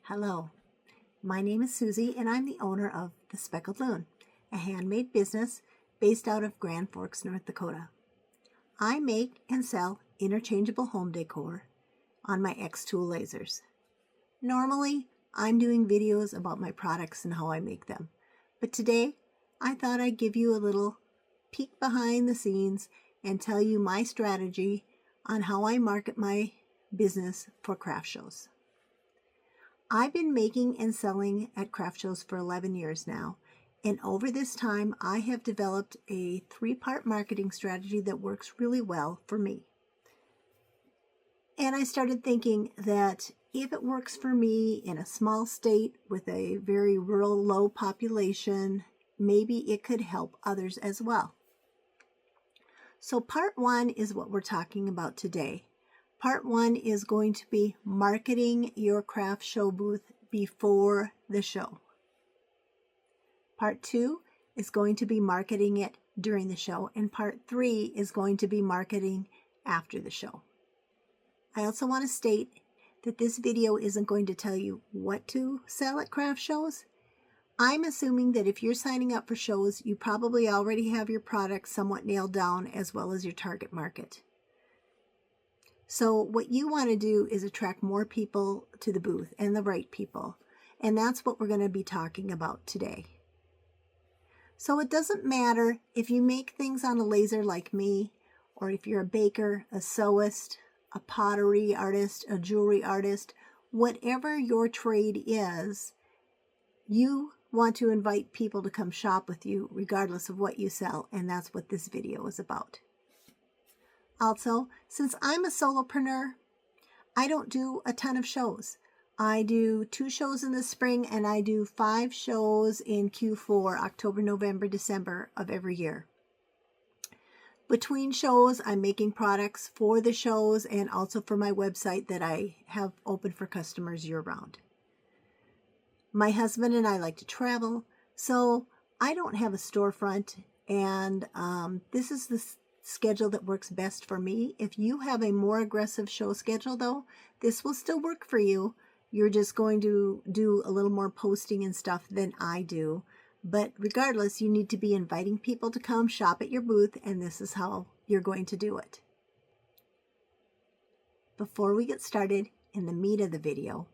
Hello, my name is Susie and I'm the owner of The Speckled Loon, a handmade business based out of Grand Forks, North Dakota. I make and sell interchangeable home decor on my X-Tool lasers. Normally, I'm doing videos about my products and how I make them, but today I thought I'd give you a little peek behind the scenes and tell you my strategy on how I market my business for craft shows. I've been making and selling at craft shows for 11 years now, and over this time I have developed a 3-part marketing strategy that works really well for me. And I started thinking that if it works for me in a small state with a very rural, low population, maybe it could help others as well. So part 1 is what we're talking about today. Part 1 is going to be marketing your craft show booth before the show. Part 2 is going to be marketing it during the show, and part 3 is going to be marketing after the show. I also want to state that this video isn't going to tell you what to sell at craft shows. I'm assuming that if you're signing up for shows, you probably already have your product somewhat nailed down as well as your target market. So what you want to do is attract more people to the booth, and the right people. And that's what we're going to be talking about today. So it doesn't matter if you make things on a laser like me, or if you're a baker, a sewist, a pottery artist, a jewelry artist, whatever your trade is, you want to invite people to come shop with you regardless of what you sell, and that's what this video is about. Also, since I'm a solopreneur, I don't do a ton of shows. I do 2 shows in the spring and I do 5 shows in Q4, October, November, December of every year. Between shows, I'm making products for the shows and also for my website that I have open for customers year-round. My husband and I like to travel, so I don't have a storefront, and this is the schedule that works best for me. If you have a more aggressive show schedule though, this will still work for you. You're just going to do a little more posting and stuff than I do. But regardless, you need to be inviting people to come shop at your booth, and this is how you're going to do it. Before we get started in the meat of the video,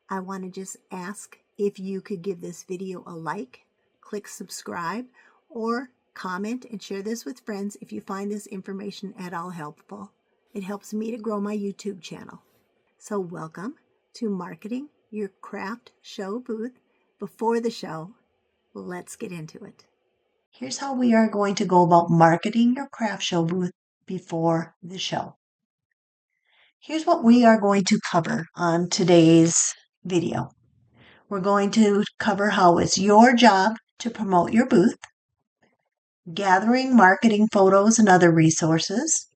I want to just ask if you could give this video a like, click subscribe, or comment and share this with friends if you find this information at all helpful. It helps me to grow my YouTube channel. So welcome to marketing your craft show booth before the show. Let's get into it. Here's how we are going to go about marketing your craft show booth before the show. Here's what we are going to cover on today's video. We're going to cover how it's your job to promote your booth, gathering marketing photos and other resources,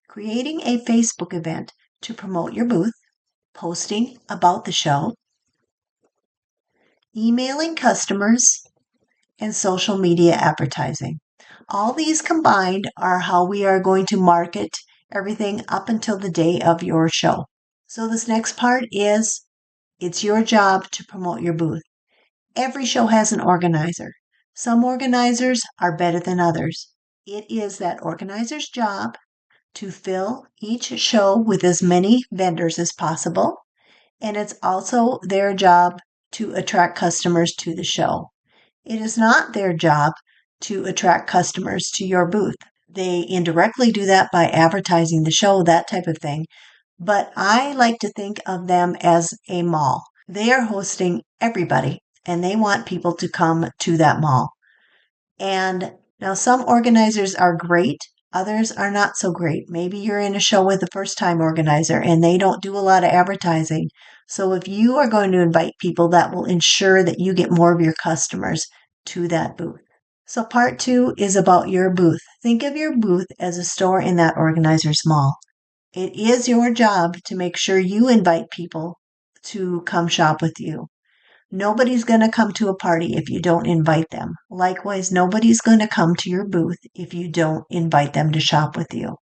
creating a Facebook event to promote your booth, posting about the show, emailing customers, and social media advertising. All these combined are how we are going to market everything up until the day of your show. So this next part is, it's your job to promote your booth. Every show has an organizer. Some organizers are better than others. It is that organizer's job to fill each show with as many vendors as possible, and it's also their job to attract customers to the show. It is not their job to attract customers to your booth. They indirectly do that by advertising the show, that type of thing. But I like to think of them as a mall. They are hosting everybody, and they want people to come to that mall. And now some organizers are great, others are not so great. Maybe you're in a show with a first-time organizer and they don't do a lot of advertising. So if you are going to invite people, that will ensure that you get more of your customers to that booth. So part 2 is about your booth. Think of your booth as a store in that organizer's mall. It is your job to make sure you invite people to come shop with you. Nobody's going to come to a party if you don't invite them. Likewise, nobody's going to come to your booth if you don't invite them to shop with you.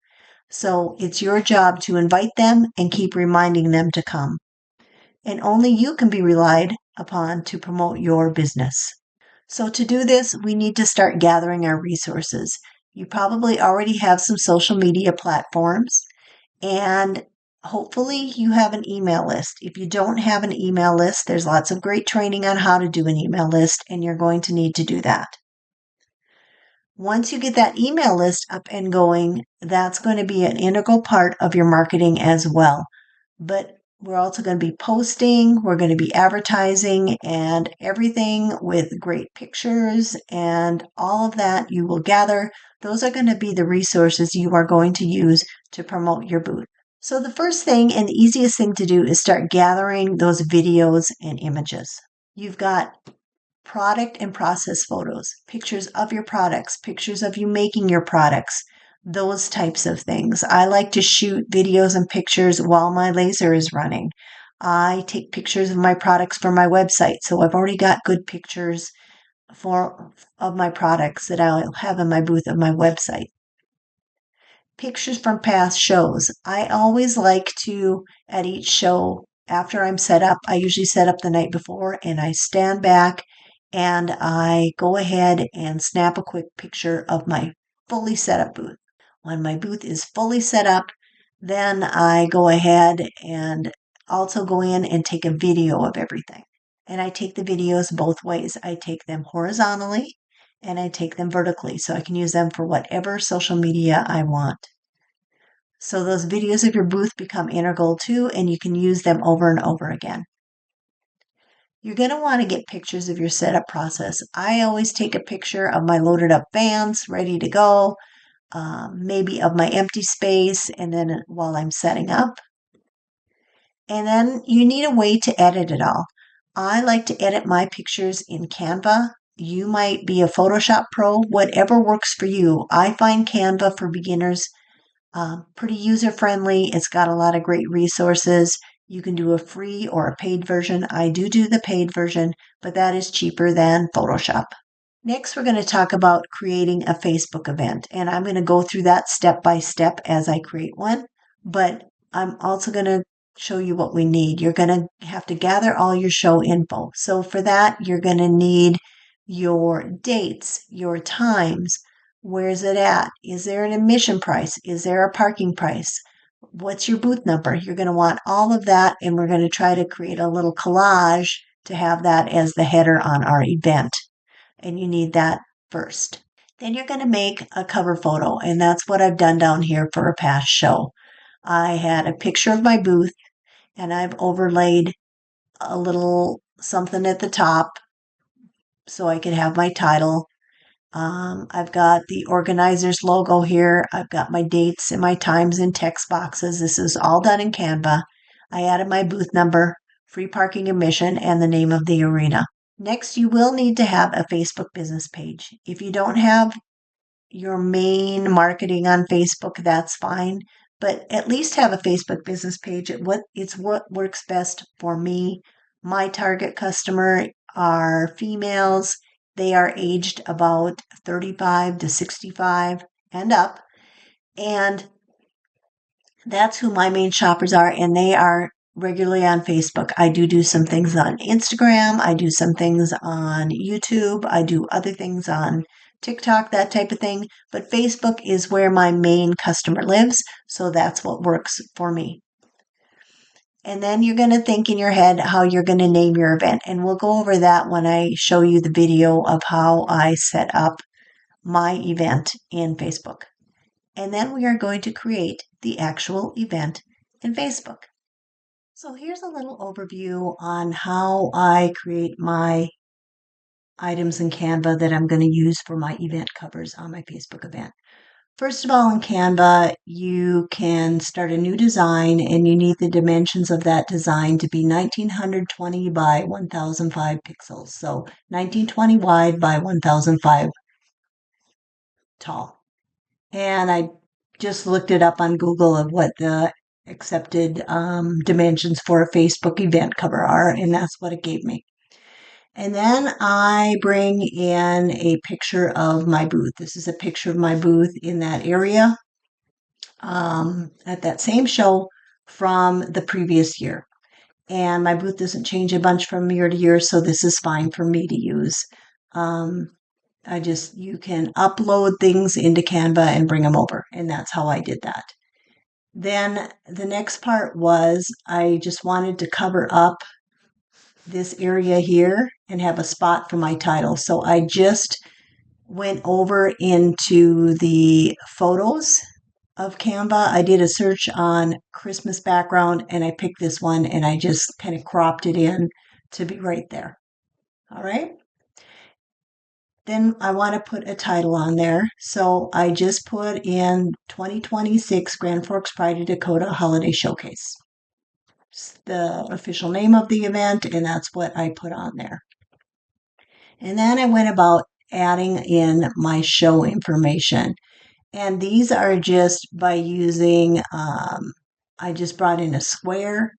So it's your job to invite them and keep reminding them to come. and only you can be relied upon to promote your business. So to do this, we need to start gathering our resources. You probably already have some social media platforms, and hopefully you have an email list. If you don't have an email list, there's lots of great training on how to do an email list, and you're going to need to do that. Once you get that email list up and going, that's going to be an integral part of your marketing as well. But we're also going to be posting, we're going to be advertising, and everything with great pictures and all of that you will gather. Those are going to be the resources you are going to use to promote your booth. So the first thing and the easiest thing to do is start gathering those videos and images. You've got product and process photos, pictures of your products, pictures of you making your products, those types of things. I like to shoot videos and pictures while my laser is running. I take pictures of my products for my website, so I've already got good pictures of my products that I'll have in my booth of my website. Pictures from past shows. I always like to, at each show, after I'm set up, I usually set up the night before, and I stand back and I go ahead and snap a quick picture of my fully set up booth. When my booth is fully set up, then I go ahead and also go in and take a video of everything. And I take the videos both ways. I take them horizontally and I take them vertically so I can use them for whatever social media I want. So those videos of your booth become integral too, and you can use them over and over again. You're going to want to get pictures of your setup process. I always take a picture of my loaded up vans ready to go, maybe of my empty space, and then while I'm setting up. And then you need a way to edit it all. I like to edit my pictures in Canva. You might be a Photoshop pro, whatever works for you. I find Canva for beginners pretty user-friendly. It's got a lot of great resources. You can do a free or a paid version. I do the paid version, but that is cheaper than Photoshop. Next, we're going to talk about creating a Facebook event, and I'm going to go through that step by step as I create one, but I'm also going to show you what we need. You're going to have to gather all your show info. So for that, you're going to need your dates, your times, where's it at? Is there an admission price? Is there a parking price? What's your booth number? You're going to want all of that, and we're going to try to create a little collage to have that as the header on our event. And you need that first. Then you're going to make a cover photo, and that's what I've done down here for a past show. I had a picture of my booth, and I've overlaid a little something at the top so I could have my title. I've got the organizer's logo here. I've got my dates and my times in text boxes. This is all done in Canva. I added my booth number, free parking admission, and the name of the arena. Next, you will need to have a Facebook business page. If you don't have your main marketing on Facebook, that's fine. But at least have a Facebook business page. It's what works best for me. My target customer are females. They are aged about 35 to 65 and up. And that's who my main shoppers are. And they are regularly on Facebook. I do some things on Instagram. I do some things on YouTube. I do other things on TikTok, that type of thing. But Facebook is where my main customer lives. So that's what works for me. And then you're going to think in your head how you're going to name your event. And we'll go over that when I show you the video of how I set up my event in Facebook. And then we are going to create the actual event in Facebook. So here's a little overview on how I create my items in Canva that I'm going to use for my event covers on my Facebook event. First of all, in Canva, you can start a new design, and you need the dimensions of that design to be 1920 by 1005 pixels. So 1920 wide by 1005 tall. And I just looked it up on Google of what the accepted dimensions for a Facebook event cover are, and that's what it gave me. And then I bring in a picture of my booth. This is a picture of my booth in that area at that same show from the previous year. and my booth doesn't change a bunch from year to year, so this is fine for me to use. You can upload things into Canva and bring them over, and that's how I did that. Then the next part was I just wanted to cover up this area here and have a spot for my title. So I just went over into the photos of Canva. I did a search on Christmas background and I picked this one and I just kind of cropped it in to be right there. All right. Then I want to put a title on there. So I just put in 2026 Grand Forks Pride of Dakota Holiday Showcase. It's the official name of the event, and that's what I put on there. And then I went about adding in my show information. And these are just by using, I just brought in a square,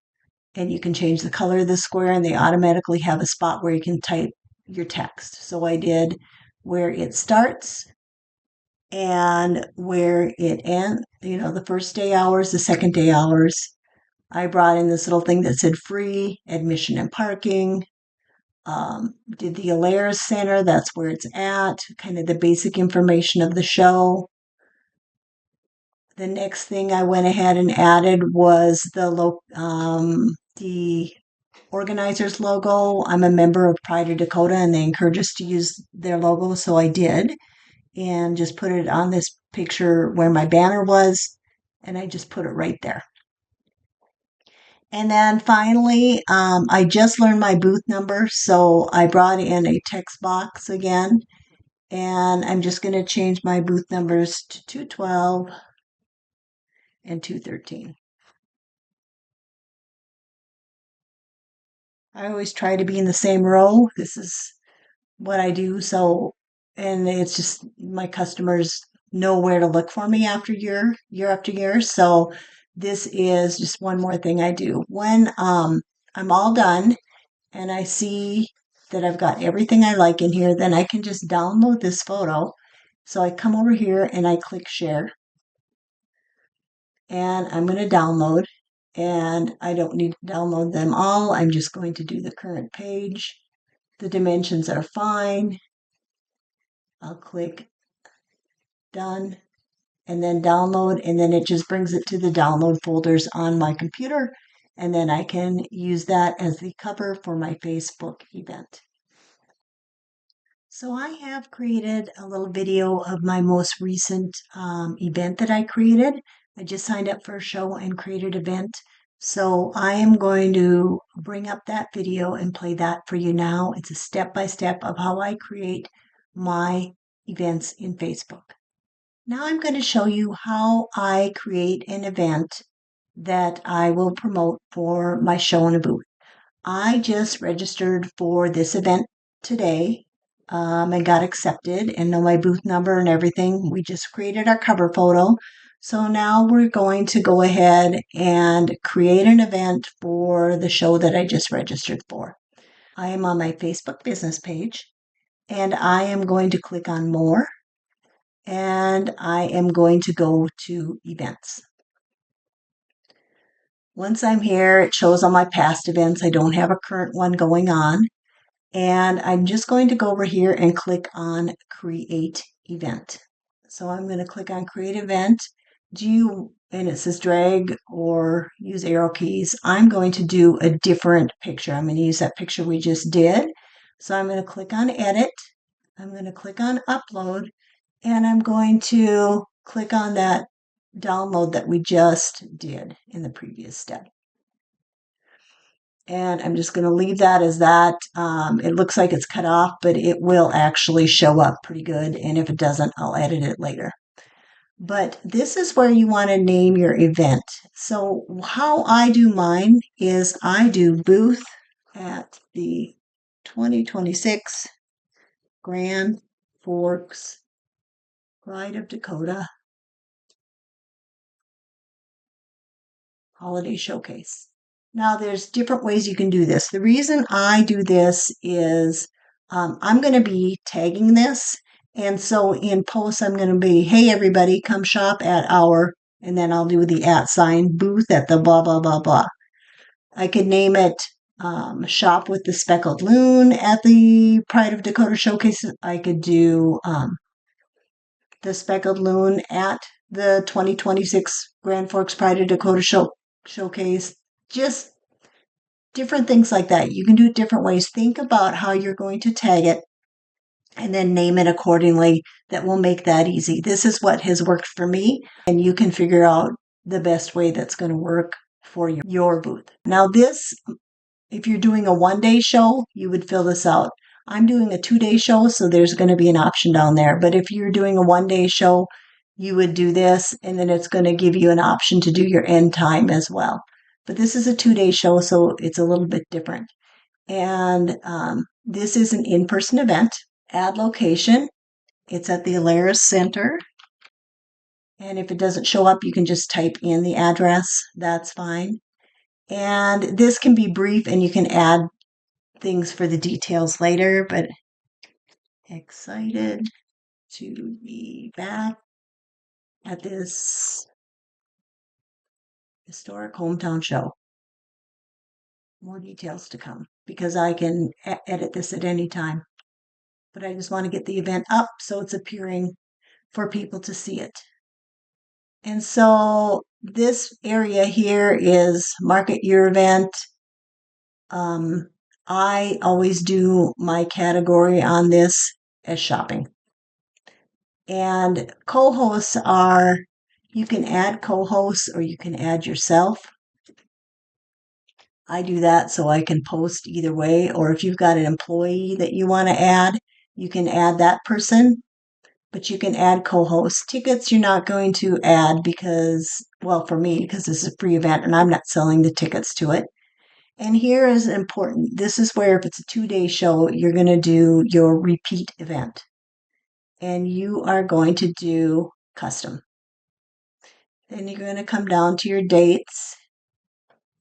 and you can change the color of the square, and they automatically have a spot where you can type your text. So I did where it starts and where it ends, the first day hours, the second day hours. I brought in this little thing that said free admission and parking. Did the Alaris Center, that's where it's at, kind of the basic information of the show. The next thing I went ahead and added was the organizer's logo. I'm a member of Pride of Dakota and they encourage us to use their logo, so I did. And just put it on this picture where my banner was, and I just put it right there. And then finally, I just learned my booth number, so I brought in a text box again, and I'm just going to change my booth numbers to 212 and 213. I always try to be in the same row. This is what I do, and it's just my customers know where to look for me after year after year, so this is just one more thing I do. When I'm all done and I see that I've got everything I like in here, then I can just download this photo. So I come over here and I click share. And I'm going to download. And I don't need to download them all. I'm just going to do the current page. The dimensions are fine. I'll click done and then download, and then it just brings it to the download folders on my computer, and then I can use that as the cover for my Facebook event. So I have created a little video of my most recent event that I created. I just signed up for a show and created an event. So I am going to bring up that video and play that for you now. It's a step-by-step of how I create my events in Facebook. Now I'm going to show you how I create an event that I will promote for my show in a booth. I just registered for this event today and got accepted and know my booth number and everything. We just created our cover photo. So now we're going to go ahead and create an event for the show that I just registered for. I am on my Facebook business page and I am going to click on more. And I am going to go to events. Once I'm here, it shows all my past events. I don't have a current one going on. And I'm just going to go over here and click on create event. So I'm going to click on create event. And it says drag or use arrow keys. I'm going to do a different picture. I'm going to use that picture we just did. So I'm going to click on edit. I'm going to click on upload. And I'm going to click on that download that we just did in the previous step. And I'm just going to leave that as that. It looks like it's cut off, but it will actually show up pretty good. And if it doesn't, I'll edit it later. But this is where you want to name your event. So how I do mine is I do booth at the 2026 Grand Forks Pride of Dakota Holiday Showcase. Now there's different ways you can do this. The reason I do this is I'm going to be tagging this. And so in posts, I'm going to be, hey, everybody, come shop at our, and then I'll do the @ booth at the blah, blah, blah, blah. I could name it Shop with the Speckled Loon at the Pride of Dakota Showcase. I could do the Speckled Loon at the 2026 Grand Forks Pride of Dakota Showcase. Just different things like that. You can do it different ways. Think about how you're going to tag it and then name it accordingly. That will make that easy. This is what has worked for me, and you can figure out the best way that's going to work for your booth. Now, this, if you're doing a 1-day show, you would fill this out. I'm doing a 2-day show, so there's going to be an option down there. But if you're doing a 1-day show, you would do this, and then it's going to give you an option to do your end time as well. But this is a 2-day show, so it's a little bit different. And this is an in-person event. Add location. It's at the Alaris Center. And if it doesn't show up, you can just type in the address. That's fine. And this can be brief, and you can add things for the details later, but excited to be back at this historic hometown show. More details to come because I can edit this at any time. But I just want to get the event up so it's appearing for people to see it. And so this area here is market your event. I always do my category on this as shopping. And co-hosts are, you can add co-hosts or you can add yourself. I do that so I can post either way. Or if you've got an employee that you want to add, you can add that person. But you can add co-hosts. Tickets you're not going to add because, well, for me, because this is a free event and I'm not selling the tickets to it. And here is important. This is where if it's a 2-day show, you're going to do your repeat event. And you are going to do custom. Then you're going to come down to your dates.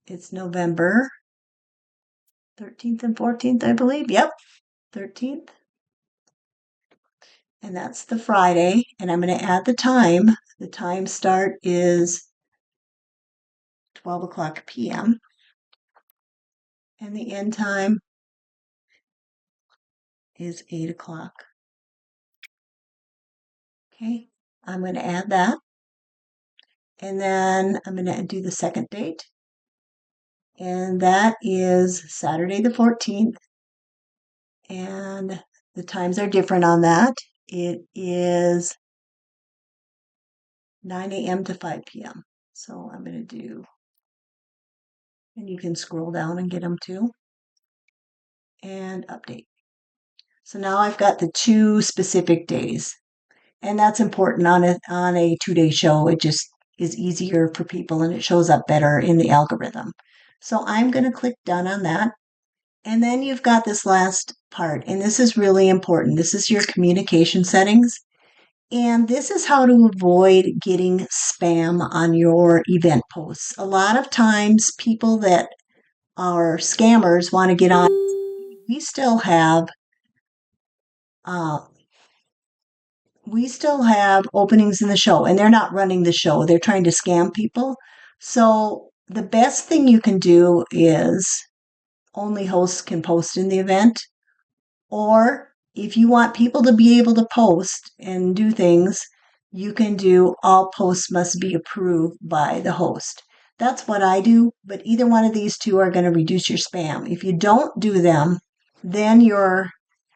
It's November 13th and 14th, I believe. Yep, 13th. And that's the Friday. And I'm going to add the time. The time start is 12 o'clock p.m. And the end time is 8 o'clock. Okay, I'm going to add that. And then I'm going to do the second date. And that is Saturday the 14th. And the times are different on that. It is 9 a.m. to 5 p.m. So I'm going to do, and you can scroll down and get them too. And update. So now I've got the 2 specific days. And that's important on a 2-day show. It just is easier for people and it shows up better in the algorithm. So I'm going to click done on that. And then you've got this last part, and this is really important. This is your communication settings. And this is how to avoid getting spam on your event posts. A lot of times people that are scammers want to get on. We still have openings in the show, and they're not running the show. They're trying to scam people. So the best thing you can do is only hosts can post in the event. Or if you want people to be able to post and do things, you can do all posts must be approved by the host. That's what I do, but either one of these 2 are going to reduce your spam. If you don't do them, then you're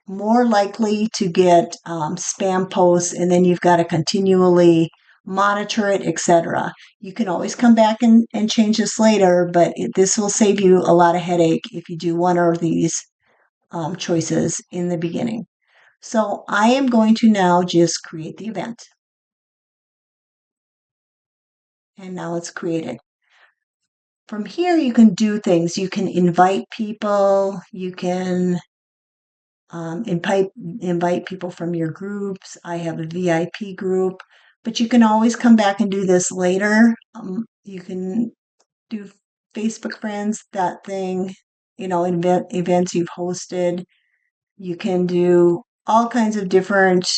more likely to get spam posts, and then you've got to continually monitor it, etc. You can always come back and change this later, but this will save you a lot of headache if you do one of these choices in the beginning. So I am going to now just create the event. And now it's created. From here, you can do things. You can invite people. You can invite people from your groups. I have a VIP group, but you can always come back and do this later. You can do Facebook friends, that thing, events you've hosted. You can do all kinds of different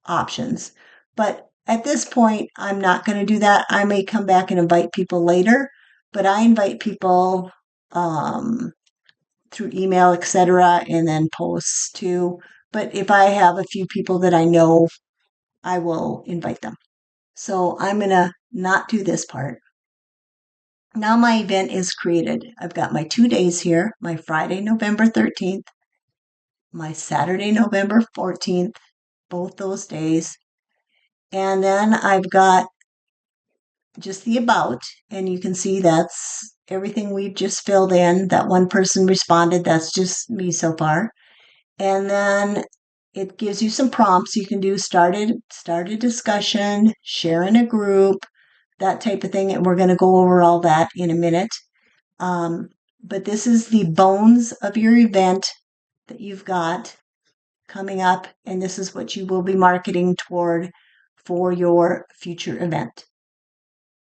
options. But at this point, I'm not going to do that. I may come back and invite people later, but I invite people through email, etc., and then posts too. But if I have a few people that I know, I will invite them. So I'm going to not do this part. Now my event is created. I've got my 2 days here, my Friday, November 13th, my Saturday, November 14th, both those days. And then I've got just the about, and you can see that's everything we've just filled in. That one person responded, that's just me so far. And then it gives you some prompts you can do, start a discussion, share in a group, that type of thing. And we're going to go over all that in a minute. But this is the bones of your event that you've got coming up, and this is what you will be marketing toward for your future event.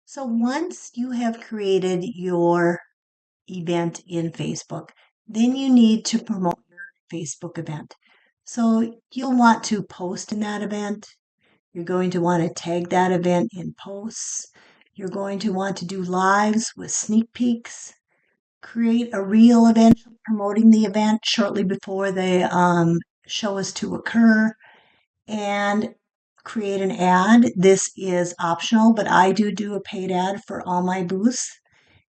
So once you have created your event in Facebook, then you need to promote your Facebook event. So you'll want to post in that event. You're going to want to tag that event in posts. You're going to want to do lives with sneak peeks. Create a reel event promoting the event shortly before the show is to occur, and create an ad. This is optional, but I do a paid ad for all my booths.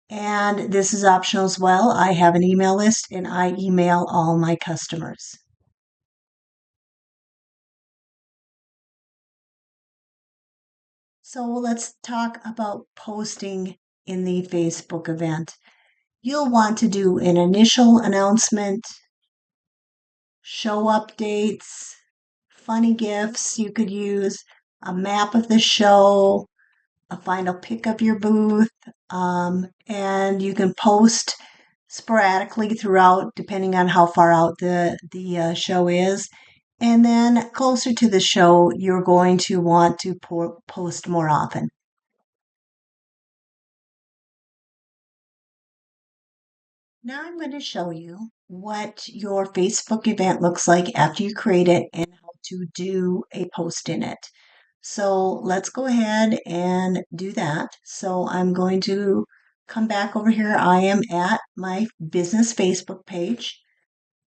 And this is optional as well. I have an email list and I email all my customers. So let's talk about posting in the Facebook event. You'll want to do an initial announcement, show updates, funny gifs you could use, a map of the show, a final pic of your booth, and you can post sporadically throughout depending on how far out the show is. And then closer to the show, you're going to want to post more often. Now I'm going to show you what your Facebook event looks like after you create it and how to do a post in it. So let's go ahead and do that. So I'm going to come back over here. I am at my business Facebook page,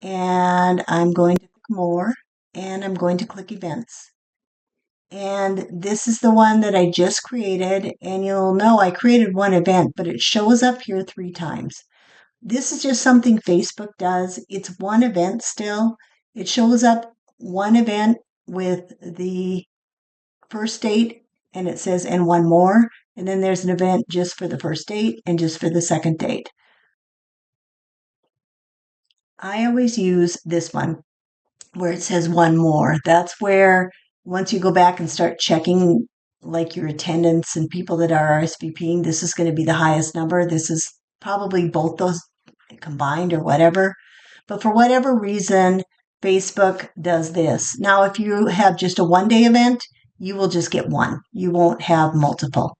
and I'm going to click more, and I'm going to click events. And this is the one that I just created, and you'll know I created one event, but it shows up here 3 times. This is just something Facebook does. It's one event still. It shows up one event with the first date, and it says and one more, and then there's an event just for the first date and just for the second date. I always use this one where it says one more. That's where once you go back and start checking like your attendance and people that are RSVPing, this is going to be the highest number. This is probably both those combined or whatever. But for whatever reason, Facebook does this. Now, if you have just a 1-day event, you will just get one. You won't have multiple.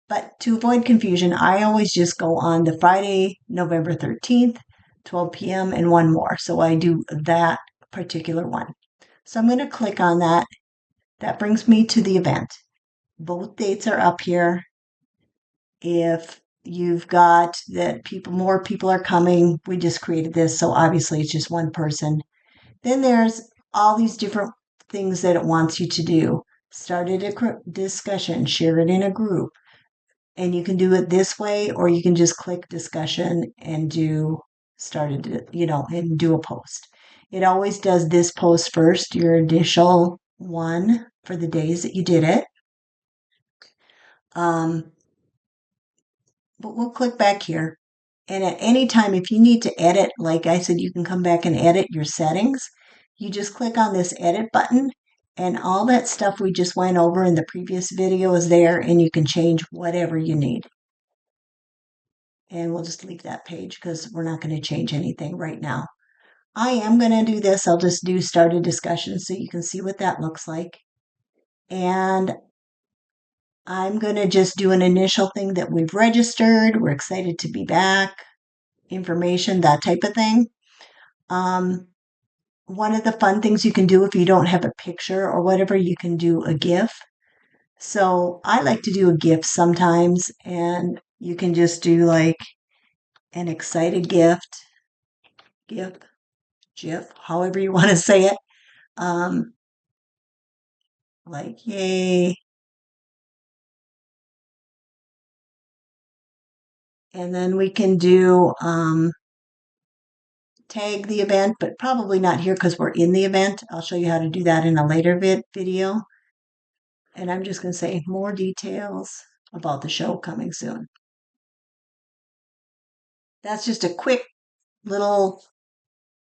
But to avoid confusion, I always just go on the Friday, November 13th, 12 p.m. and one more. So I do that particular one. So I'm going to click on that. That brings me to the event. Both dates are up here. If you've got that more people are coming, we just created this, so obviously it's just one person. Then there's all these different things that it wants you to do. Start a discussion, share it in a group. And you can do it this way, or you can just click discussion and do and do a post. It always does this post first, your initial one for the days that you did it. But we'll click back here. And at any time, if you need to edit, like I said, you can come back and edit your settings. You just click on this edit button, and all that stuff we just went over in the previous video is there, and you can change whatever you need. And we'll just leave that page because we're not going to change anything right now. I am going to do this. I'll just do start a discussion so you can see what that looks like. And I'm going to just do an initial thing that we've registered. We're excited to be back. Information, that type of thing. One of the fun things you can do if you don't have a picture or whatever, you can do a GIF. So I like to do a GIF sometimes, and you can just do like an excited gift, GIF, however you want to say it. Like, yay. And then we can do tag the event, but probably not here because we're in the event. I'll show you how to do that in a later video. And I'm just going to say more details about the show coming soon. That's just a quick little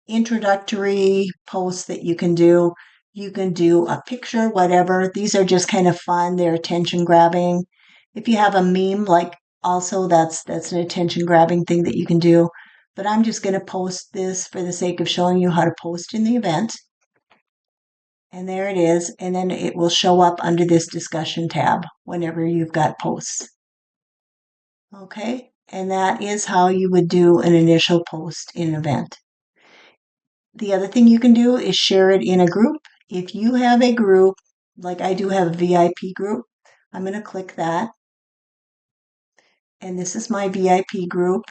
introductory post that you can do. You can do a picture, whatever. These are just kind of fun. They're attention grabbing. If you have a meme, like also that's an attention grabbing thing that you can do. But I'm just going to post this for the sake of showing you how to post in the event. And there it is. And then it will show up under this discussion tab whenever you've got posts. Okay. And that is how you would do an initial post in an event. The other thing you can do is share it in a group. If you have a group, like I do have a VIP group, I'm going to click that. And this is my VIP group.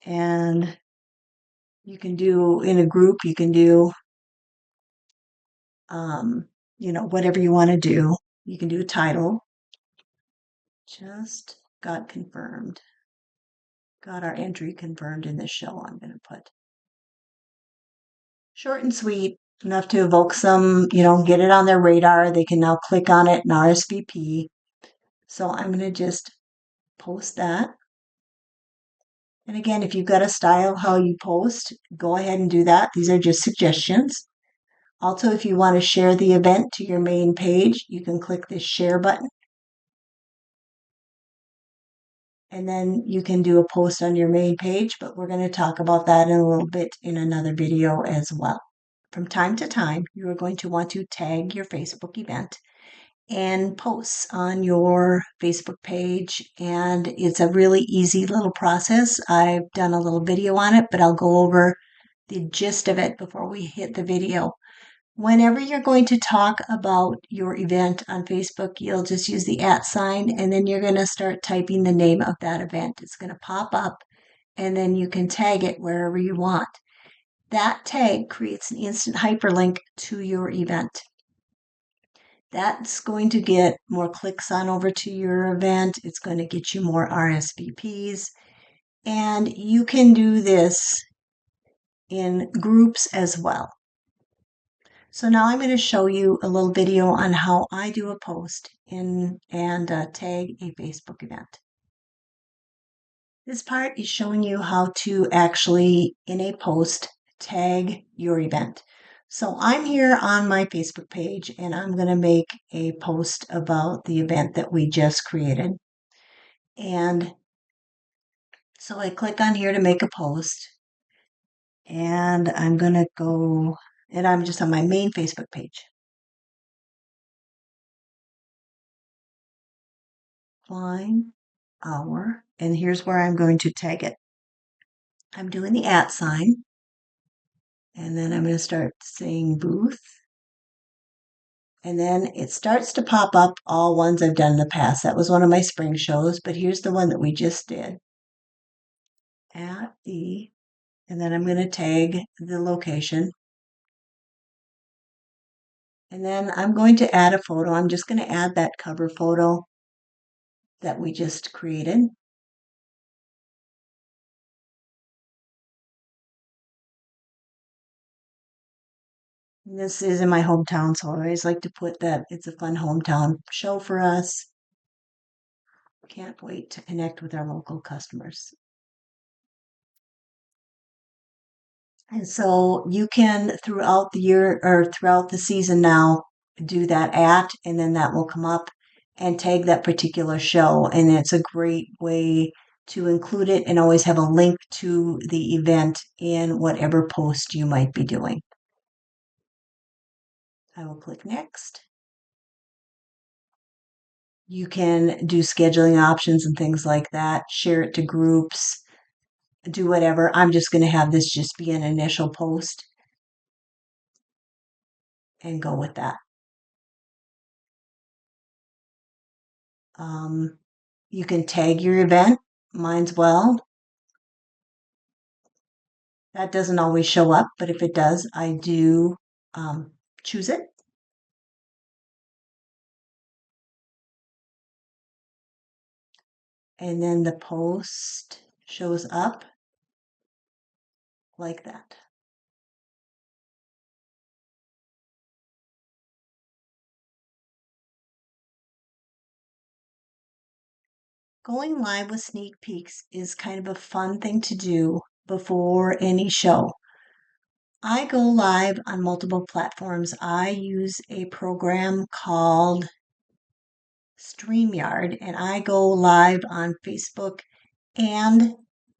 And you can do in a group, you can do, whatever you want to do. You can do a title. Just got confirmed. Got our entry confirmed in this show. I'm going to put short and sweet, enough to evoke some, get it on their radar. They can now click on it and RSVP. So I'm going to just post that. And again, if you've got a style how you post, go ahead and do that. These are just suggestions. Also, if you want to share the event to your main page, you can click this share button. And then you can do a post on your main page, but we're going to talk about that in a little bit in another video as well. From time to time, you are going to want to tag your Facebook event and posts on your Facebook page. And it's a really easy little process. I've done a little video on it, but I'll go over the gist of it before we hit the video. Whenever you're going to talk about your event on Facebook, you'll just use the @ sign, and then you're going to start typing the name of that event. It's going to pop up, and then you can tag it wherever you want. That tag creates an instant hyperlink to your event. That's going to get more clicks on over to your event. It's going to get you more RSVPs. And you can do this in groups as well. So now I'm going to show you a little video on how I do a post and tag a Facebook event. This part is showing you how to actually, in a post, tag your event. So I'm here on my Facebook page and I'm going to make a post about the event that we just created. And so I click on here to make a post and I'm going to go, and I'm just on my main Facebook page. Line, hour, and here's where I'm going to tag it. I'm doing the @ sign, and then I'm going to start saying booth. And then it starts to pop up all ones I've done in the past. That was one of my spring shows, but here's the one that we just did. And then I'm going to tag the location. And then I'm going to add a photo. I'm just going to add that cover photo that we just created. And this is in my hometown, so I always like to put that it's a fun hometown show for us. Can't wait to connect with our local customers. And so you can, throughout the year or throughout the season now, do that @ and then that will come up and tag that particular show. And it's a great way to include it and always have a link to the event in whatever post you might be doing. I will click next. You can do scheduling options and things like that, share it to groups, do whatever. I'm just going to have this just be an initial post and go with that. You can tag your event mine's well. That doesn't always show up, but if it does, I do choose it. And then the post shows up like that. Going live with sneak peeks is kind of a fun thing to do before any show. I go live on multiple platforms. I use a program called StreamYard, and I go live on Facebook and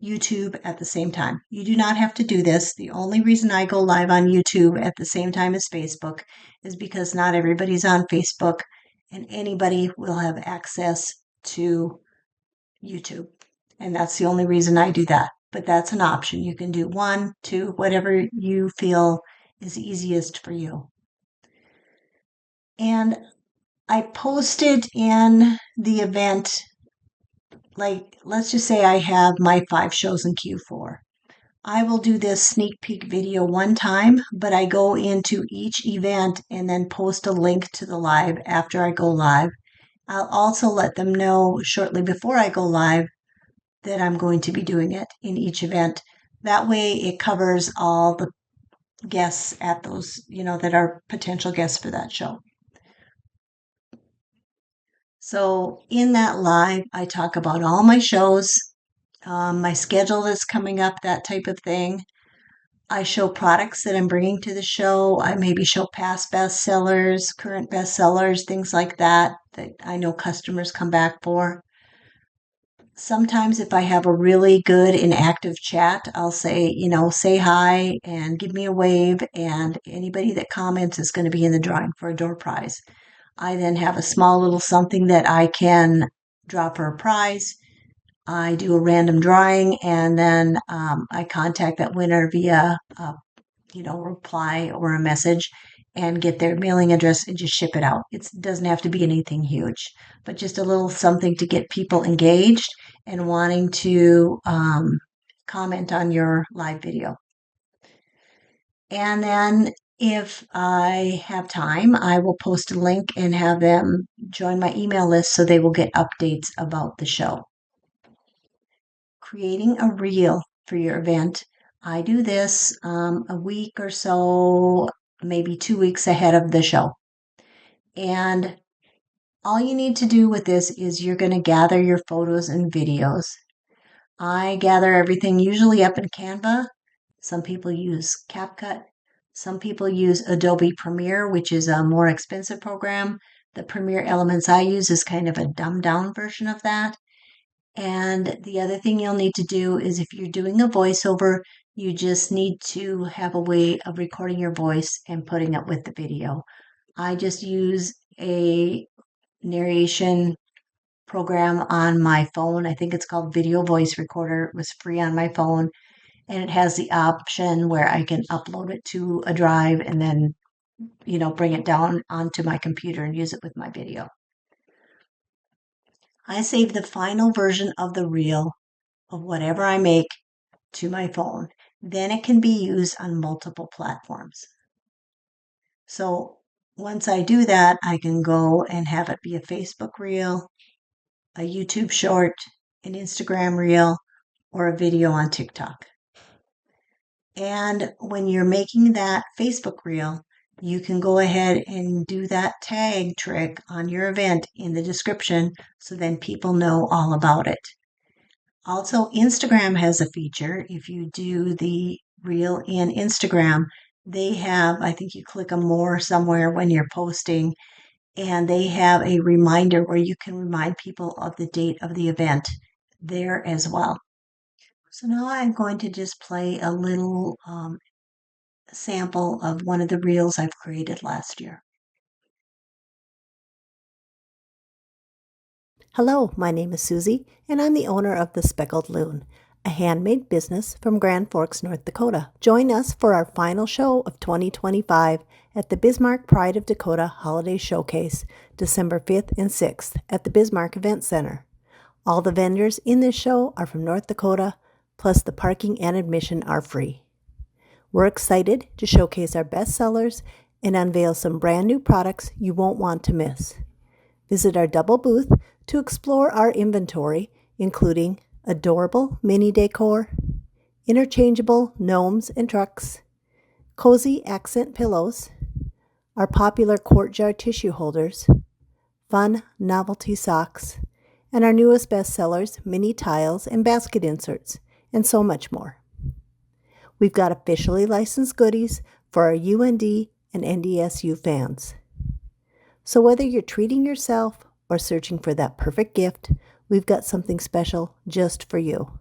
YouTube at the same time. You do not have to do this. The only reason I go live on YouTube at the same time as Facebook is because not everybody's on Facebook and anybody will have access to YouTube. And that's the only reason I do that. But that's an option. You can do 1, 2, whatever you feel is easiest for you. And I posted in the event, like, let's just say I have my 5 shows in Q4. I will do this sneak peek video one time, but I go into each event and then post a link to the live after I go live. I'll also let them know shortly before I go live that I'm going to be doing it in each event. That way it covers all the guests at those, that are potential guests for that show. So in that live, I talk about all my shows, my schedule that's coming up, that type of thing. I show products that I'm bringing to the show. I maybe show past bestsellers, current bestsellers, things like that I know customers come back for. Sometimes if I have a really good and active chat, I'll say, say hi and give me a wave, and anybody that comments is going to be in the drawing for a door prize. I then have a small little something that I can draw for a prize. I do a random drawing, and then I contact that winner via reply or a message and get their mailing address and just ship it out. It doesn't have to be anything huge, but just a little something to get people engaged and wanting to comment on your live video. And then if I have time, I will post a link and have them join my email list so they will get updates about the show. Creating a reel for your event. I do this a week or so, maybe 2 weeks ahead of the show. And all you need to do with this is you're going to gather your photos and videos. I gather everything usually up in Canva. Some people use CapCut. Some people use Adobe Premiere, which is a more expensive program. The Premiere Elements I use is kind of a dumbed down version of that. And the other thing you'll need to do is if you're doing a voiceover, you just need to have a way of recording your voice and putting it with the video. I just use a narration program on my phone. I think it's called Video Voice Recorder. It was free on my phone, and it has the option where I can upload it to a drive and then, bring it down onto my computer and use it with my video. I save the final version of the reel of whatever I make to my phone. Then it can be used on multiple platforms. So once I do that, I can go and have it be a Facebook reel, a YouTube short, an Instagram reel, or a video on TikTok. And when you're making that Facebook reel, you can go ahead and do that tag trick on your event in the description so then people know all about it. Also, Instagram has a feature. If you do the reel in Instagram, they have, I think you click on more somewhere when you're posting, and they have a reminder where you can remind people of the date of the event there as well. So now I'm going to just play a little sample of one of the reels I've created last year. Hello, my name is Susie, and I'm the owner of The Speckled Loon, a handmade business from Grand Forks, North Dakota. Join us for our final show of 2025 at the Bismarck Pride of Dakota Holiday Showcase, December 5th and 6th at the Bismarck Event Center. All the vendors in this show are from North Dakota, plus the parking and admission are free. We're excited to showcase our best sellers and unveil some brand new products you won't want to miss. Visit our double booth to explore our inventory, including adorable mini decor, interchangeable gnomes and trucks, cozy accent pillows, our popular quart jar tissue holders, fun novelty socks, and our newest bestsellers, mini tiles and basket inserts, and so much more. We've got officially licensed goodies for our UND and NDSU fans. So whether you're treating yourself or searching for that perfect gift, we've got something special just for you.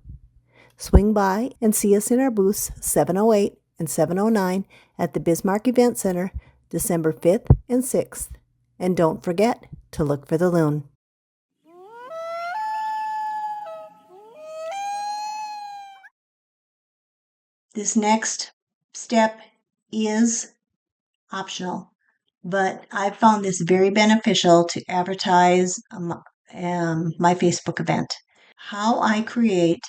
Swing by and see us in our booths 708 and 709 at the Bismarck Event Center, December 5th and 6th. And don't forget to look for the loon. This next step is optional, but I found this very beneficial to advertise my Facebook event. How I create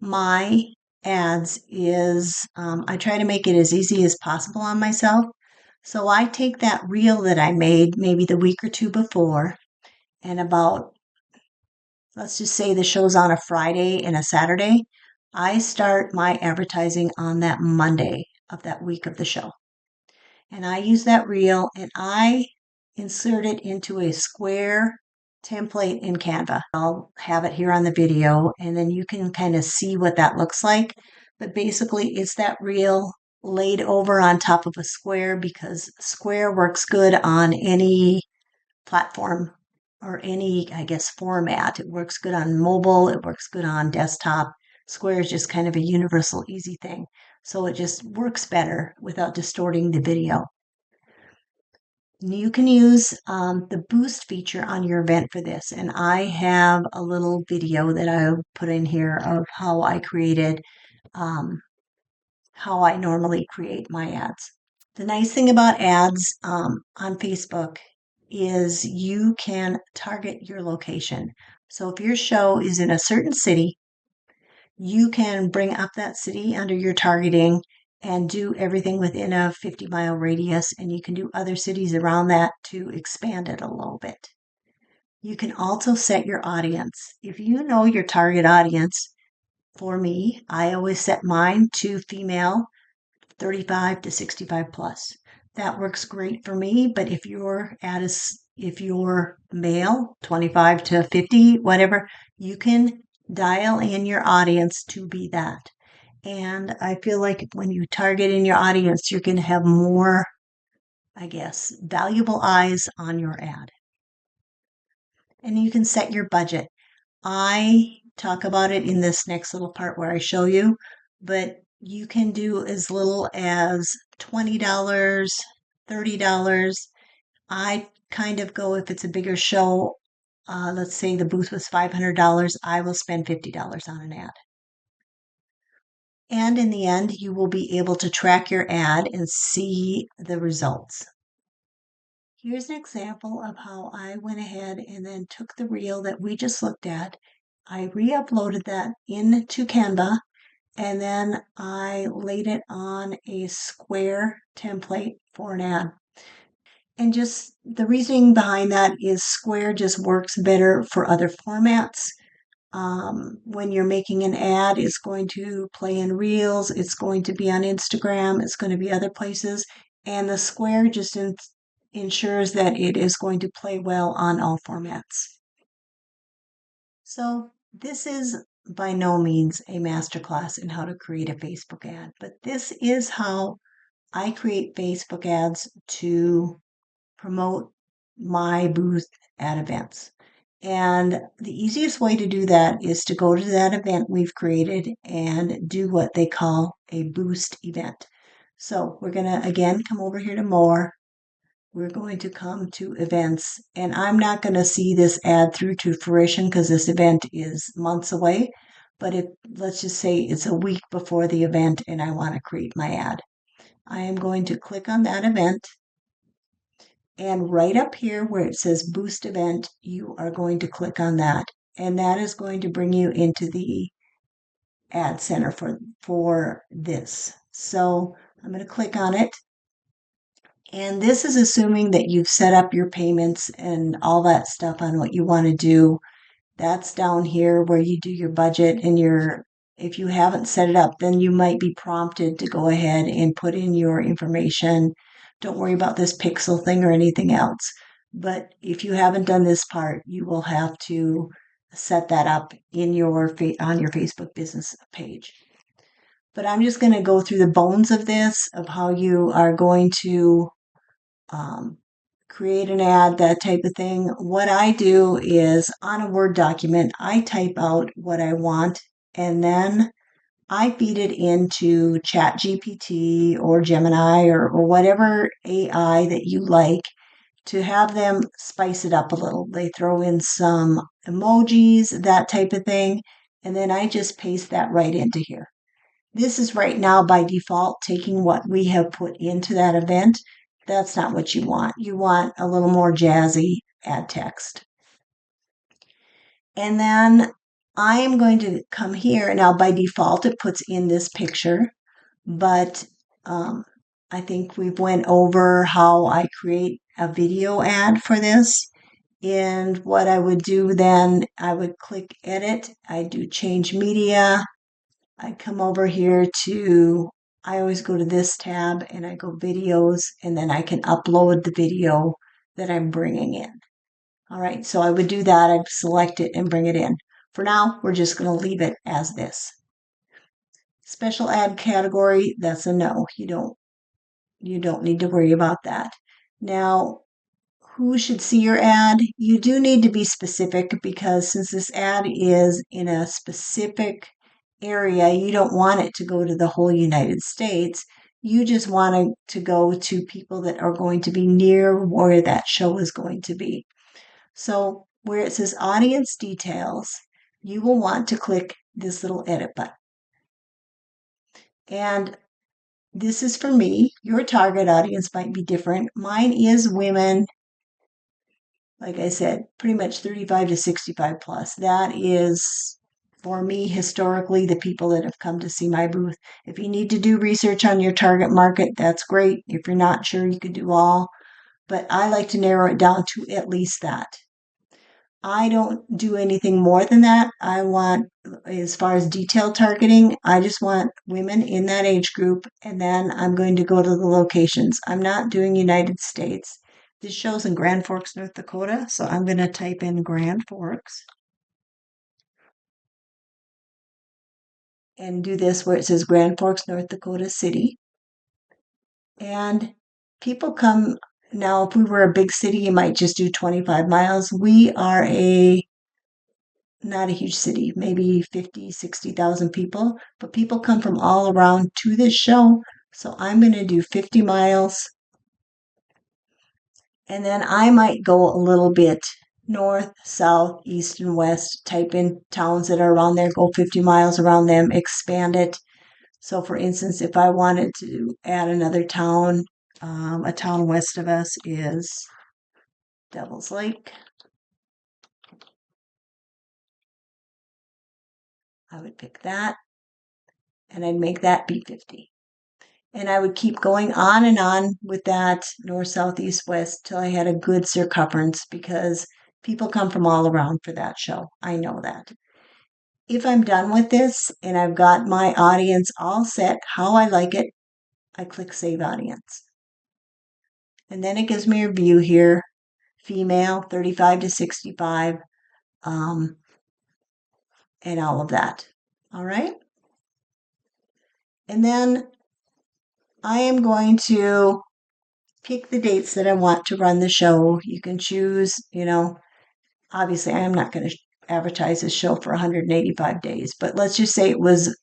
my ads is I try to make it as easy as possible on myself. So I take that reel that I made maybe the week or two before, and about, let's just say the show's on a Friday and a Saturday, I start my advertising on that Monday of that week of the show. And I use that reel and I insert it into a square template in Canva. I'll have it here on the video and then you can kind of see what that looks like. But basically it's that reel laid over on top of a square because square works good on any platform or any, I guess, format. It works good on mobile. It works good on desktop. Square is just kind of a universal easy thing. So it just works better without distorting the video. You can use the boost feature on your event for this. And I have a little video that I put in here of how I created, how I normally create my ads. The nice thing about ads on Facebook is you can target your location. So if your show is in a certain city, you can bring up that city under your targeting and do everything within a 50-mile radius, and you can do other cities around that to expand it a little bit. You can also set your audience. If you know your target audience, for me, I always set mine to female 35 to 65 plus. That works great for me, but if you're male, 25 to 50, whatever, you can dial in your audience to be that. And I feel like when you target in your audience, you're going to have more, I guess, valuable eyes on your ad. And you can set your budget. I talk about it in this next little part where I show you, but you can do as little as $20, $30. I kind of go, if it's a bigger show, let's say the booth was $500, I will spend $50 on an ad. And in the end, you will be able to track your ad and see the results. Here's an example of how I went ahead and then took the reel that we just looked at. I re-uploaded that into Canva, and then I laid it on a square template for an ad. And just the reasoning behind that is square just works better for other formats. When you're making an ad, it's going to play in Reels, it's going to be on Instagram, it's going to be other places, and the square just ensures that it is going to play well on all formats. So this is by no means a masterclass in how to create a Facebook ad, but this is how I create Facebook ads to promote my booth at events. And the easiest way to do that is to go to that event we've created and do what they call a boost event. So we're going to, again, come over here to more. We're going to come to events, and I'm not going to see this ad through to fruition because this event is months away. But if, let's just say it's a week before the event and I want to create my ad, I am going to click on that event. And right up here where it says boost event, you are going to click on that. and that is going to bring you into the ad center for this. So I'm going to click on it. And this is assuming that you've set up your payments and all that stuff on what you want to do. That's down here where you do your budget and if you haven't set it up, then you might be prompted to go ahead and put in your information. Don't worry about this pixel thing or anything else. But if you haven't done this part, you will have to set that up in on your Facebook business page. But I'm just going to go through the bones of this, of how you are going to create an ad, that type of thing. What I do is on a Word document, I type out what I want and then I feed it into ChatGPT or Gemini or whatever AI that you like to have them spice it up a little. They throw in some emojis, that type of thing, and then I just paste that right into here. This is right now by default taking what we have put into that event. That's not what you want. You want a little more jazzy ad text. And then I am going to come here. Now by default it puts in this picture, but I think we've went over how I create a video ad for this. And what I would do then, I would click edit, I do change media, I come over here to, I always go to this tab and I go videos, and then I can upload the video that I'm bringing in. All right, so I would do that. I'd select it and bring it in. For now, we're just going to leave it as this. Special ad category, that's a no. You don't need to worry about that. Now, who should see your ad? You do need to be specific, because since this ad is in a specific area, you don't want it to go to the whole United States. You just want it to go to people that are going to be near where that show is going to be. So where it says audience details, you will want to click this little edit button. And this is for me. Your target audience might be different. Mine is women, like I said, pretty much 35 to 65 plus. That is, for me, historically, the people that have come to see my booth. If you need to do research on your target market, that's great. If you're not sure, you could do all. But I like to narrow it down to at least that. I don't do anything more than that. I want, as far as detailed targeting, I just want women in that age group, and then I'm going to go to the locations. I'm not doing United States. This show's in Grand Forks, North Dakota, so I'm going to type in Grand Forks and do this where it says Grand Forks, North Dakota City. And people come, now if we were a big city, you might just do 25 miles. We are not a huge city, maybe 50, 60,000 people, but people come from all around to this show. So I'm going to do 50 miles. And then I might go a little bit north, south, east, and west. Type in towns that are around there, go 50 miles around them, expand it. So for instance, if I wanted to add another town, a town west of us is Devil's Lake. I would pick that, and I'd make that be 50. And I would keep going on and on with that north, south, east, west till I had a good circumference, because people come from all around for that show. I know that. If I'm done with this and I've got my audience all set how I like it, I click Save Audience. And then it gives me a view here, female, 35 to 65, and all of that. All right. And then I am going to pick the dates that I want to run the show. You can choose, obviously I am not going to advertise this show for 185 days, but let's just say it was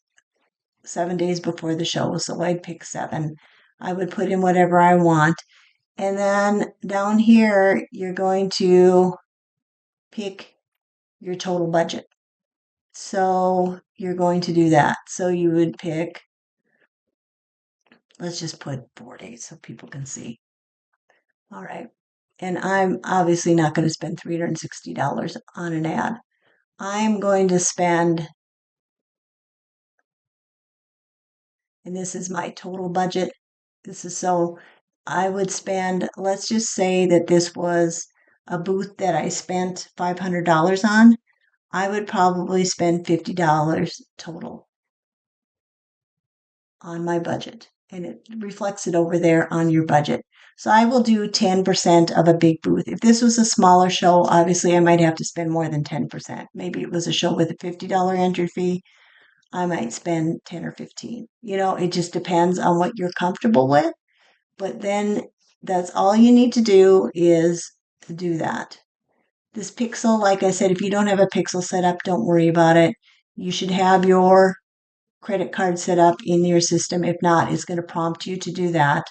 7 days before the show, so I'd pick 7. I would put in whatever I want. And then down here, you're going to pick your total budget. So you're going to do that. So you would pick, let's just put 4 days so people can see. All right. And I'm obviously not going to spend $360 on an ad. I'm going to spend, and this is my total budget. I would spend, let's just say that this was a booth that I spent $500 on. I would probably spend $50 total on my budget, and it reflects it over there on your budget. So I will do 10% of a big booth. If this was a smaller show, obviously I might have to spend more than 10%. Maybe it was a show with a $50 entry fee. I might spend 10 or 15. It just depends on what you're comfortable with. But then that's all you need to do is to do that. This pixel, like I said, if you don't have a pixel set up, don't worry about it. You should have your credit card set up in your system. If not, it's going to prompt you to do that.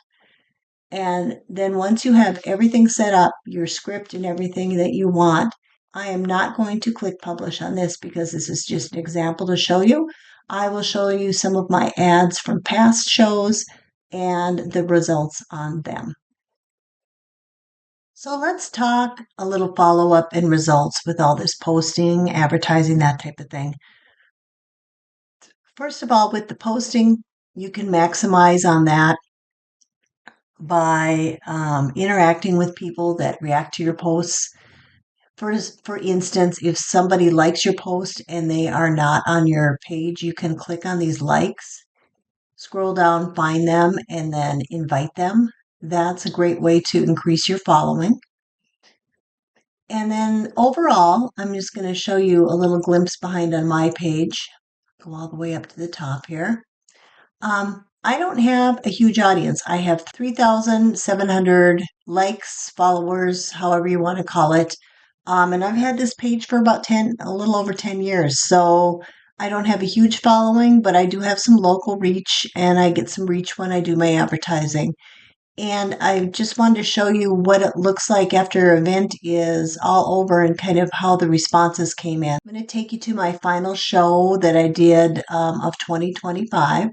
And then once you have everything set up, your script and everything that you want, I am not going to click publish on this because this is just an example to show you. I will show you some of my ads from past shows and the results on them. So let's talk a little follow-up and results with all this posting, advertising, that type of thing. First of all, with the posting, you can maximize on that by interacting with people that react to your posts. For instance, if somebody likes your post and they are not on your page, you can click on these likes, scroll down, find them, and then invite them. That's a great way to increase your following. And then overall, I'm just going to show you a little glimpse behind on my page. Go all the way up to the top here. I don't have a huge audience. I have 3,700 likes, followers, however you want to call it. And I've had this page for about a little over 10 years. So I don't have a huge following, but I do have some local reach, and I get some reach when I do my advertising. And I just wanted to show you what it looks like after an event is all over and kind of how the responses came in. I'm going to take you to my final show that I did of 2025.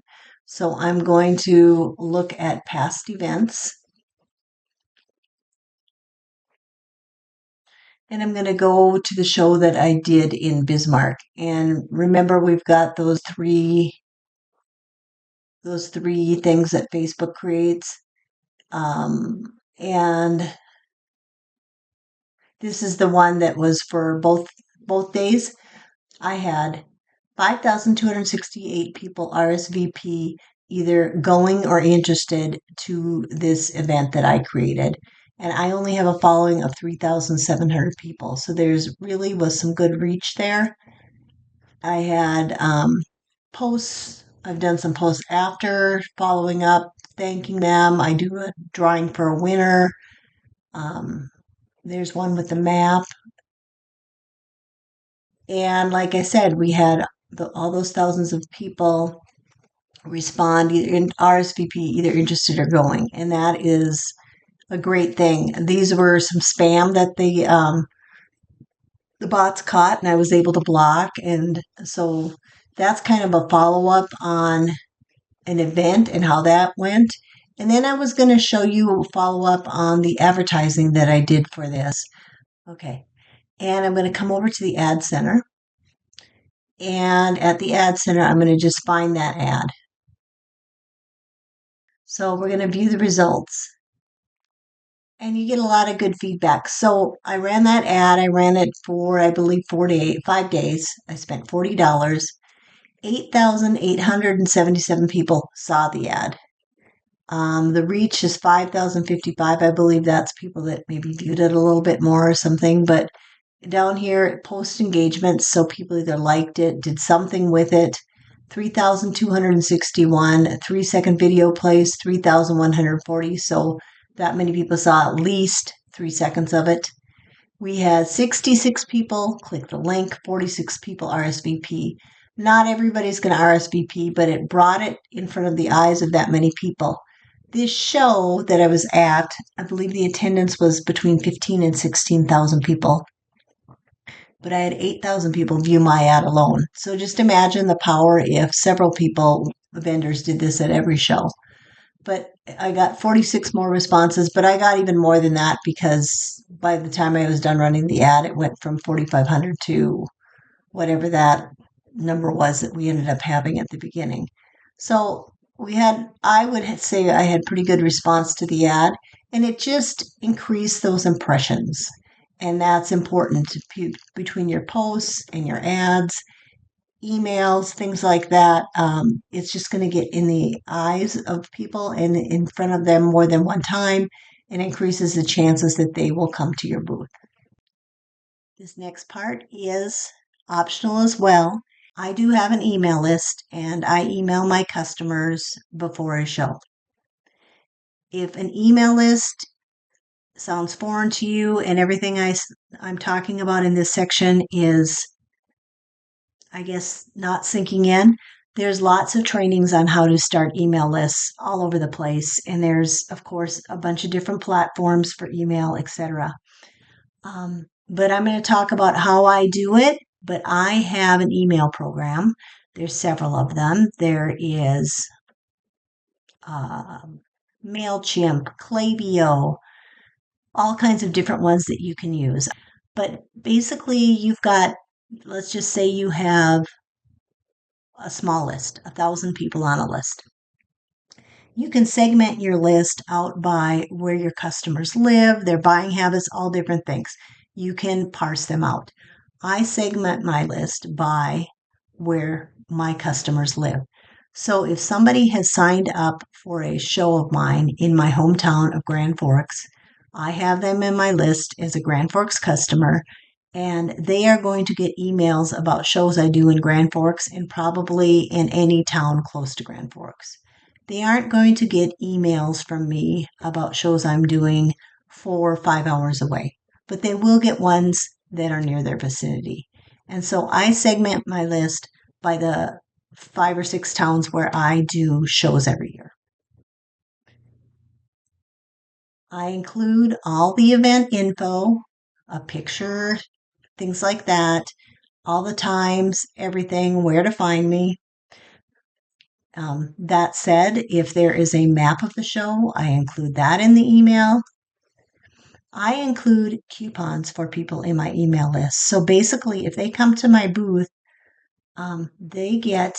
So I'm going to look at past events. And I'm going to go to the show that I did in Bismarck. And remember, we've got those three things that Facebook creates. And this is the one that was for both days. I had 5,268 people RSVP, either going or interested to this event that I created. And I only have a following of 3,700 people. So there's really was some good reach there. I had posts. I've done some posts after, following up, thanking them. I do a drawing for a winner. There's one with the map. And like I said, we had all those thousands of people respond either in RSVP, either interested or going. And that is a great thing. These were some spam that the bots caught, and I was able to block. And so that's kind of a follow-up on an event and how that went. And then I was going to show you a follow-up on the advertising that I did for this. Okay. And I'm going to come over to the ad center. And at the ad center, I'm going to just find that ad. So we're going to view the results. And you get a lot of good feedback. So I ran that ad. I ran it for, I believe, 5 days. I spent $40. 8,877 people saw the ad. The reach is 5,055. I believe that's people that maybe viewed it a little bit more or something. But down here, post engagements. So people either liked it, did something with it. 3,261. 3-second video plays, 3,140. So that many people saw at least 3 seconds of it. We had 66 people click the link, 46 people RSVP. Not everybody's going to RSVP, but it brought it in front of the eyes of that many people. This show that I was at, I believe the attendance was between 15 and 16,000 people. But I had 8,000 people view my ad alone. So just imagine the power if several vendors did this at every show. But I got 46 more responses, but I got even more than that because by the time I was done running the ad, it went from 4,500 to whatever that number was that we ended up having at the beginning. So I would say I had pretty good response to the ad, and it just increased those impressions. And that's important between your posts and your ads, emails, things like that. It's just going to get in the eyes of people and in front of them more than one time and increases the chances that they will come to your booth. This next part is optional as well. I do have an email list and I email my customers before a show. If an email list sounds foreign to you and everything I'm talking about in this section is, I guess, not sinking in, there's lots of trainings on how to start email lists all over the place. And there's, of course, a bunch of different platforms for email, etc. But I'm going to talk about how I do it. But I have an email program. There's several of them. There is MailChimp, Klaviyo, all kinds of different ones that you can use. But basically, you've got, let's just say you have a small list, 1,000 people on a list. You can segment your list out by where your customers live, their buying habits, all different things. You can parse them out. I segment my list by where my customers live. So if somebody has signed up for a show of mine in my hometown of Grand Forks, I have them in my list as a Grand Forks customer, and they are going to get emails about shows I do in Grand Forks and probably in any town close to Grand Forks. They aren't going to get emails from me about shows I'm doing 4 or 5 hours away, but they will get ones that are near their vicinity. And so I segment my list by the 5 or 6 towns where I do shows every year. I include all the event info, a picture, things like that, all the times, everything, where to find me. That said, if there is a map of the show, I include that in the email. I include coupons for people in my email list. So basically, if they come to my booth, they get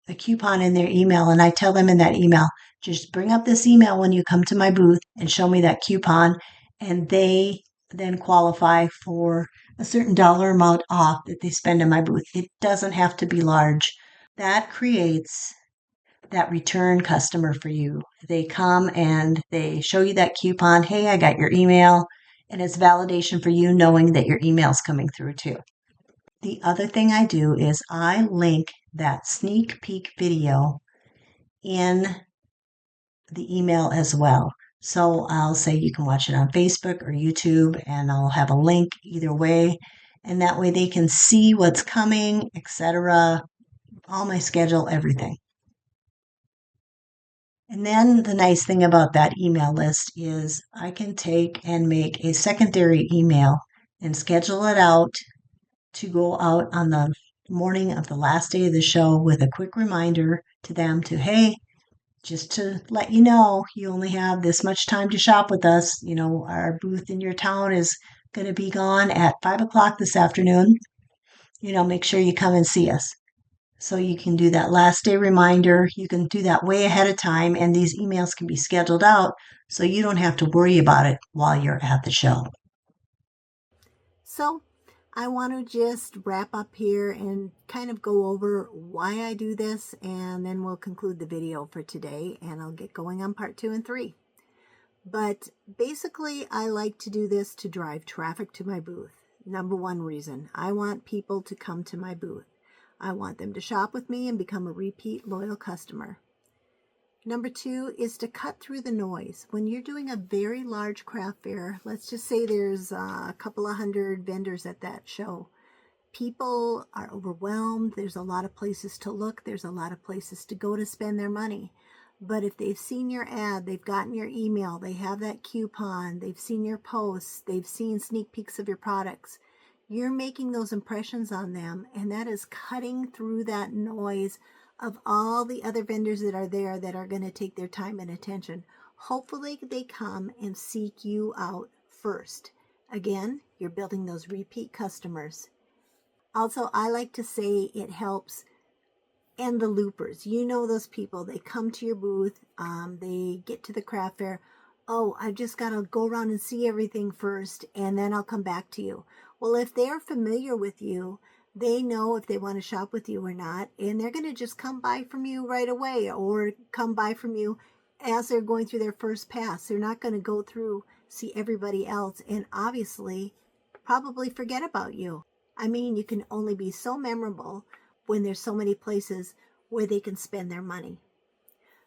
a coupon in their email, and I tell them in that email, just bring up this email when you come to my booth and show me that coupon, and they then qualify for a certain dollar amount off that they spend in my booth. It doesn't have to be large. That creates that return customer for you. They come and they show you that coupon. Hey, I got your email. And it's validation for you knowing that your email's coming through too. The other thing I do is I link that sneak peek video in the email as well. So I'll say you can watch it on Facebook or YouTube, and I'll have a link either way. And that way they can see what's coming, etc., all my schedule, everything. And then the nice thing about that email list is I can take and make a secondary email and schedule it out to go out on the morning of the last day of the show with a quick reminder to them to, hey, just to let you know, you only have this much time to shop with us. You know, our booth in your town is going to be gone at 5 o'clock this afternoon. You know, make sure you come and see us. So you can do that last day reminder. You can do that way ahead of time, and these emails can be scheduled out so you don't have to worry about it while you're at the show. So I want to just wrap up here and kind of go over why I do this, and then we'll conclude the video for today, and I'll get going on part 2 and 3. But basically, I like to do this to drive traffic to my booth. Number one reason, I want people to come to my booth. I want them to shop with me and become a repeat loyal customer. Number 2 is to cut through the noise. When you're doing a very large craft fair, let's just say there's a couple of hundred vendors at that show. People are overwhelmed. There's a lot of places to look. There's a lot of places to go to spend their money. But if they've seen your ad, they've gotten your email, they have that coupon, they've seen your posts, they've seen sneak peeks of your products, you're making those impressions on them, and that is cutting through that noise of all the other vendors that are there that are going to take their time and attention. Hopefully they come and seek you out first. Again, you're building those repeat customers. Also, I like to say it helps end the loopers. You know those people, they come to your booth, they get to the craft fair. Oh, I've just got to go around and see everything first, and then I'll come back to you. Well, if they're familiar with you, they know if they want to shop with you or not, and they're going to just come buy from you right away or come buy from you as they're going through their first pass. They're not going to go through, see everybody else, and obviously probably forget about you. I mean, you can only be so memorable when there's so many places where they can spend their money.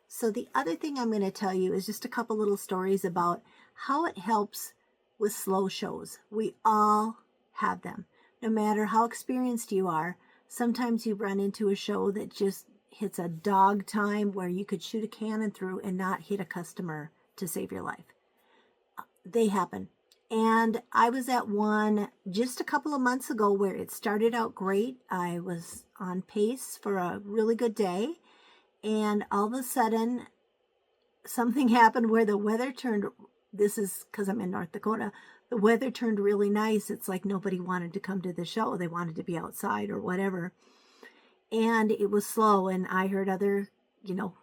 So the other thing I'm going to tell you is just a couple little stories about how it helps with slow shows. We all have them. No matter how experienced you are, sometimes you run into a show that just hits a dog time where you could shoot a cannon through and not hit a customer to save your life. They happen. And I was at one just a couple of months ago where it started out great. I was on pace for a really good day. And all of a sudden, something happened where the weather turned, this is because I'm in North Dakota, the weather turned really nice. It's like nobody wanted to come to the show. They wanted to be outside or whatever. And it was slow. And I heard other,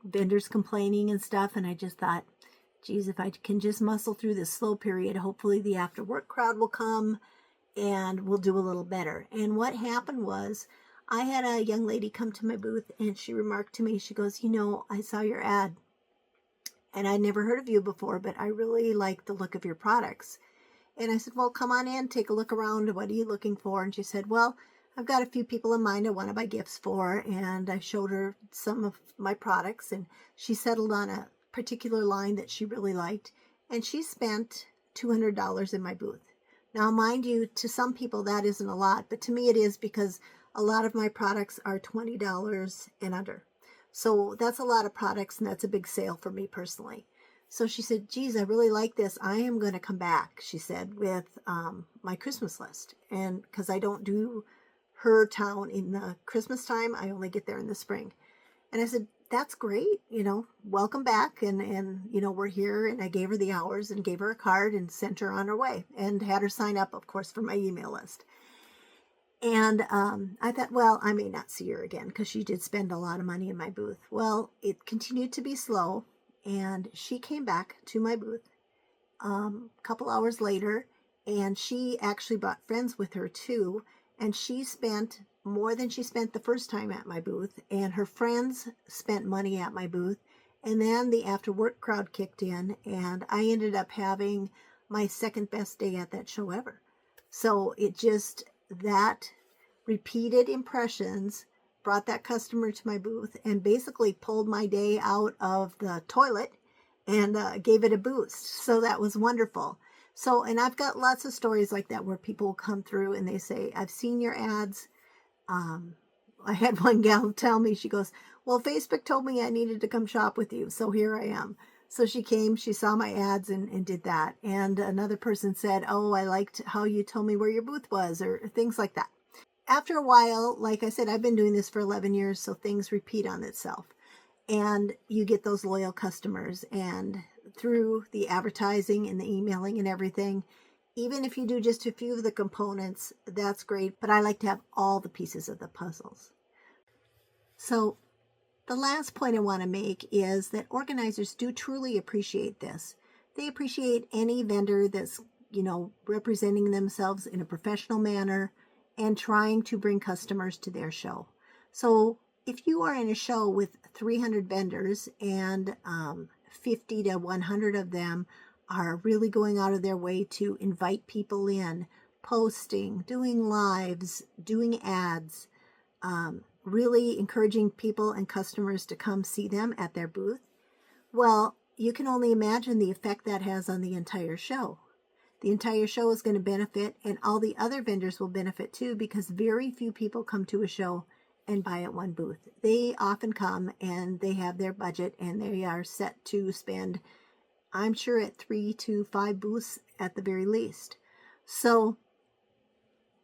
vendors complaining and stuff. And I just thought, geez, if I can just muscle through this slow period, hopefully the after work crowd will come and we'll do a little better. And what happened was I had a young lady come to my booth and she remarked to me, she goes, I saw your ad and I'd never heard of you before, but I really like the look of your products. And I said, well, come on in, take a look around. What are you looking for? And she said, well, I've got a few people in mind I want to buy gifts for. And I showed her some of my products and she settled on a particular line that she really liked. And she spent $200 in my booth. Now, mind you, to some people that isn't a lot, but to me it is because a lot of my products are $20 and under. So that's a lot of products and that's a big sale for me personally. So she said, geez, I really like this. I am going to come back, she said, with my Christmas list. And because I don't do her town in the Christmas time, I only get there in the spring. And I said, that's great, welcome back. And we're here. And I gave her the hours and gave her a card and sent her on her way and had her sign up, of course, for my email list. And I thought, well, I may not see her again because she did spend a lot of money in my booth. Well, it continued to be slow. And she came back to my booth a couple hours later. And she actually brought friends with her too. And she spent more than she spent the first time at my booth. And her friends spent money at my booth. And then the after work crowd kicked in. And I ended up having my second best day at that show ever. So it just, that repeated impressions brought that customer to my booth and basically pulled my day out of the toilet and gave it a boost. So that was wonderful. So, and I've got lots of stories like that where people come through and they say, I've seen your ads. I had one gal tell me, she goes, well, Facebook told me I needed to come shop with you. So here I am. So she came, she saw my ads and did that. And another person said, oh, I liked how you told me where your booth was or things like that. After a while, like I said, I've been doing this for 11 years, so things repeat on itself. And you get those loyal customers. And through the advertising and the emailing and everything, even if you do just a few of the components, that's great. But I like to have all the pieces of the puzzles. So the last point I want to make is that organizers do truly appreciate this. They appreciate any vendor that's, representing themselves in a professional manner and trying to bring customers to their show. So if you are in a show with 300 vendors and 50 to 100 of them are really going out of their way to invite people in, posting, doing lives, doing ads, really encouraging people and customers to come see them at their booth, well, you can only imagine the effect that has on the entire show. The entire show is going to benefit, and all the other vendors will benefit too, because very few people come to a show and buy at one booth. They often come and they have their budget and they are set to spend, I'm sure, at 3 to 5 booths at the very least. So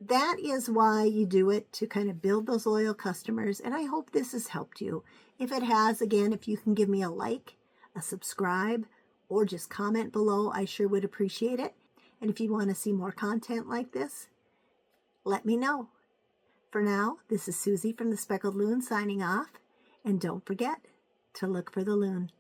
that is why you do it, to kind of build those loyal customers. And I hope this has helped you. If it has, again, if you can give me a like, a subscribe, or just comment below, I sure would appreciate it. And if you want to see more content like this, let me know. For now, this is Susie from the Speckled Loon signing off. And don't forget to look for the loon.